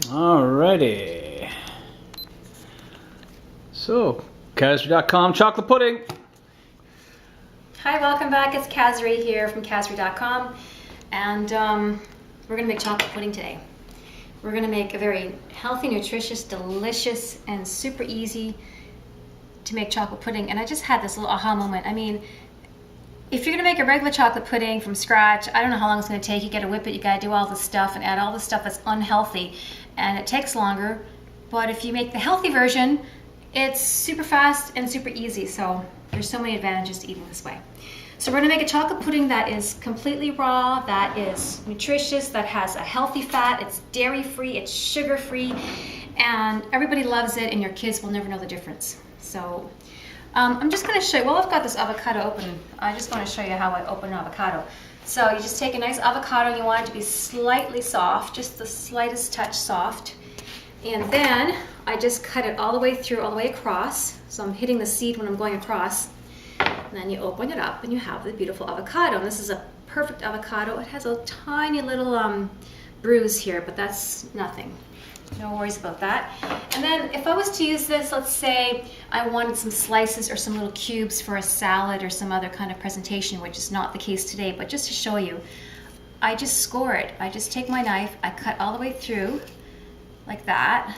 Alrighty. So, Kazzrie.com chocolate pudding. Hi, welcome back. It's Kazzrie here from Kazzrie.com, and we're going to make chocolate pudding today. We're going to make a very healthy, nutritious, delicious, and super easy to make chocolate pudding. And I just had this little aha moment. I mean, if you're going to make a regular chocolate pudding from scratch, I don't know how long it's going to take. You got to whip it, you got to do all this stuff and add all this stuff that's unhealthy, and it takes longer. But if you make the healthy version, it's super fast and super easy. So there's so many advantages to eating this way. So we're going to make a chocolate pudding that is completely raw, that is nutritious, that has a healthy fat, it's dairy-free, it's sugar-free, and everybody loves it, and your kids will never know the difference. So I'm just going to show you, well, I've got this avocado open. I just want to show you how I open an avocado. So you just take a nice avocado, and you want it to be slightly soft, just the slightest touch soft. And then I just cut it all the way through, all the way across. So I'm hitting the seed when I'm going across. And then you open it up and you have the beautiful avocado. And this is a perfect avocado. It has a tiny little bruise here, but that's nothing. No worries about that. And then if I was to use this, let's say I wanted some slices or some little cubes for a salad or some other kind of presentation, which is not the case today, but just to show you, I just score it. I just take my knife, I cut all the way through like that.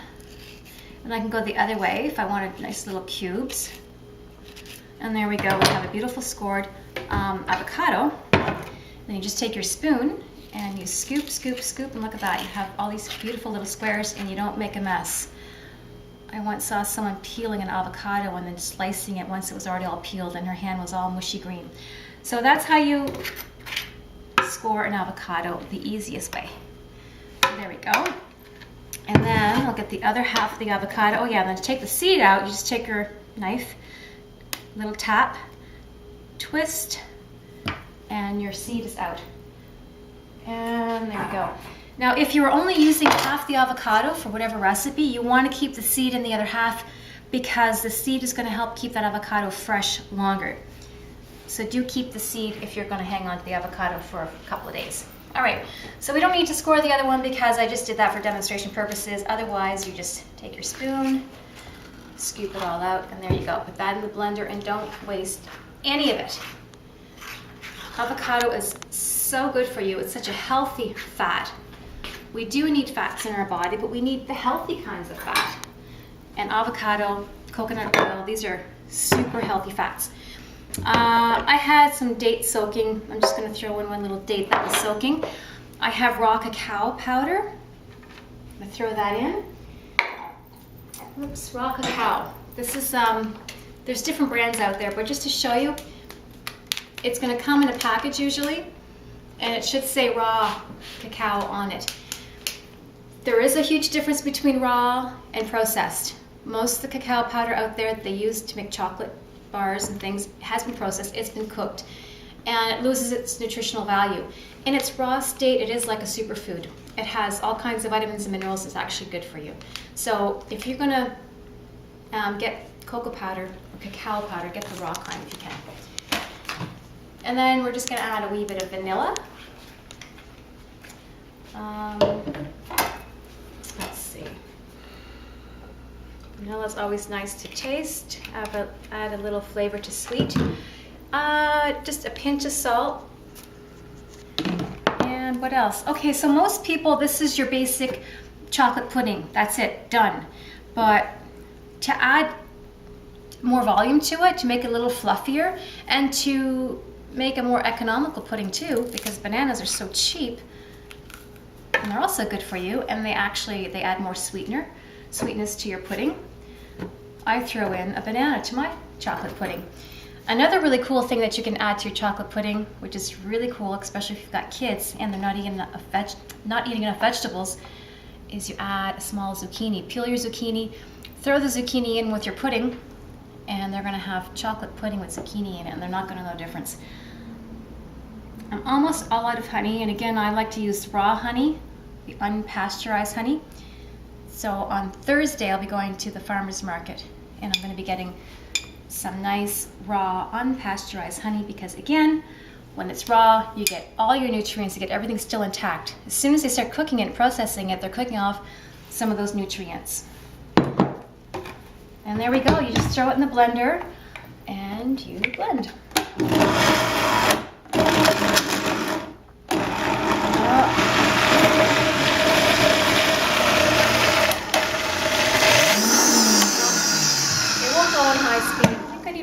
And I can go the other way if I wanted nice little cubes. And there we go, we have a beautiful scored avocado. Then you just take your spoon and you scoop, scoop, scoop, and look at that. You have all these beautiful little squares and you don't make a mess. I once saw someone peeling an avocado and then slicing it once it was already all peeled and her hand was all mushy green. So that's how you score an avocado the easiest way. There we go. And then I'll get the other half of the avocado. Oh yeah, and then to take the seed out, you just take your knife, little tap, twist, and your seed is out. And there we go. Now, if you're only using half the avocado for whatever recipe, you want to keep the seed in the other half because the seed is going to help keep that avocado fresh longer. So do keep the seed if you're going to hang on to the avocado for a couple of days. All right, so we don't need to score the other one because I just did that for demonstration purposes. Otherwise, you just take your spoon, scoop it all out, and there you go. Put that in the blender and don't waste any of it. Avocado is so good for you. It's such a healthy fat. We do need fats in our body, but we need the healthy kinds of fat. And avocado, coconut oil, these are super healthy fats. I had some dates soaking. I'm just going to throw in one little date that was soaking. I have raw cacao powder. I'm going to throw that in. Oops, raw cacao. This is, there's different brands out there, but just to show you, it's going to come in a package usually, and it should say raw cacao on it. There is a huge difference between raw and processed. Most of the cacao powder out there that they use to make chocolate bars and things has been processed, it's been cooked, and it loses its nutritional value. In its raw state, it is like a superfood. It has all kinds of vitamins and minerals. It's actually good for you. So if you're going to get cocoa powder or cacao powder, get the raw kind if you can. And then we're just going to add a wee bit of vanilla. Let's see. Vanilla's always nice to taste. Add a little flavor to sweet. Just a pinch of salt. And what else? Okay, so most people, this is your basic chocolate pudding. That's it, done. But to add more volume to it, to make it a little fluffier, and to make a more economical pudding too, because bananas are so cheap, and they're also good for you, and they add more sweetness to your pudding. I throw in a banana to my chocolate pudding. Another really cool thing that you can add to your chocolate pudding, which is really cool, especially if you've got kids and they're not eating enough vegetables, is you add a small zucchini. Peel your zucchini, throw the zucchini in with your pudding, and they're going to have chocolate pudding with zucchini in it, and they're not going to know the difference. I'm almost all out of honey, and again, I like to use raw honey, the unpasteurized honey. So on Thursday, I'll be going to the farmer's market, and I'm going to be getting some nice raw unpasteurized honey, because again, when it's raw, you get all your nutrients, you get everything still intact. As soon as they start cooking it and processing it, they're cooking off some of those nutrients. And there we go. You just throw it in the blender and you blend.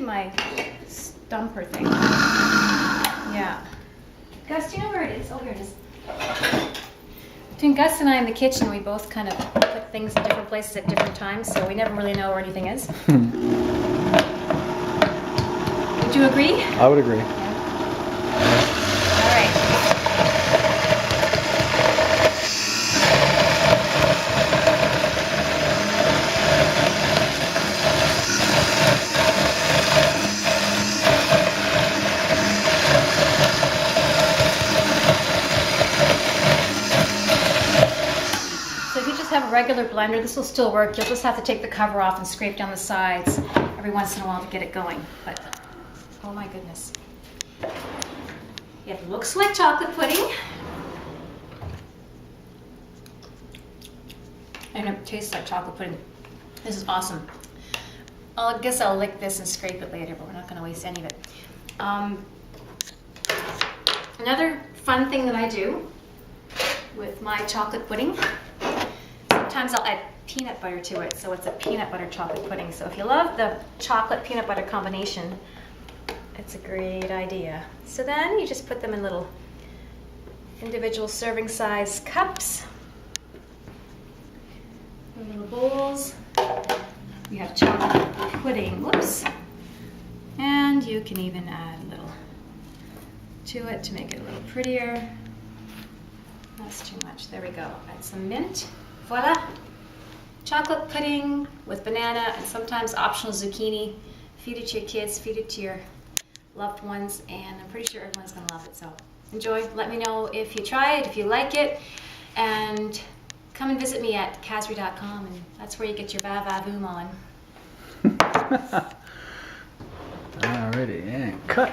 My stumper thing. Yeah. Gus, do you know where it is? Oh, here it is. Between Gus and I in the kitchen, we both kind of put things in different places at different times, so we never really know where anything is. Would you agree? I would agree. Yeah. All right. Have a regular blender, this will still work. You'll just have to take the cover off and scrape down the sides every once in a while to get it going. But oh my goodness, it looks like chocolate pudding and it tastes like chocolate pudding. This is awesome. I guess I'll lick this and scrape it later, but we're not going to waste any of it. Another fun thing that I do with my chocolate pudding, sometimes I'll add peanut butter to it, so it's a peanut butter chocolate pudding. So if you love the chocolate peanut butter combination, it's a great idea. So then you just put them in little individual serving size cups, little bowls. You have chocolate pudding, whoops. And you can even add a little to it to make it a little prettier. That's too much, there we go. Add some mint. Voila! Chocolate pudding with banana and sometimes optional zucchini. Feed it to your kids, feed it to your loved ones, and I'm pretty sure everyone's gonna love it. So enjoy. Let me know if you try it, if you like it, and come and visit me at Kazzrie.com, and that's where you get your va-va-voom on. Alrighty, and cut.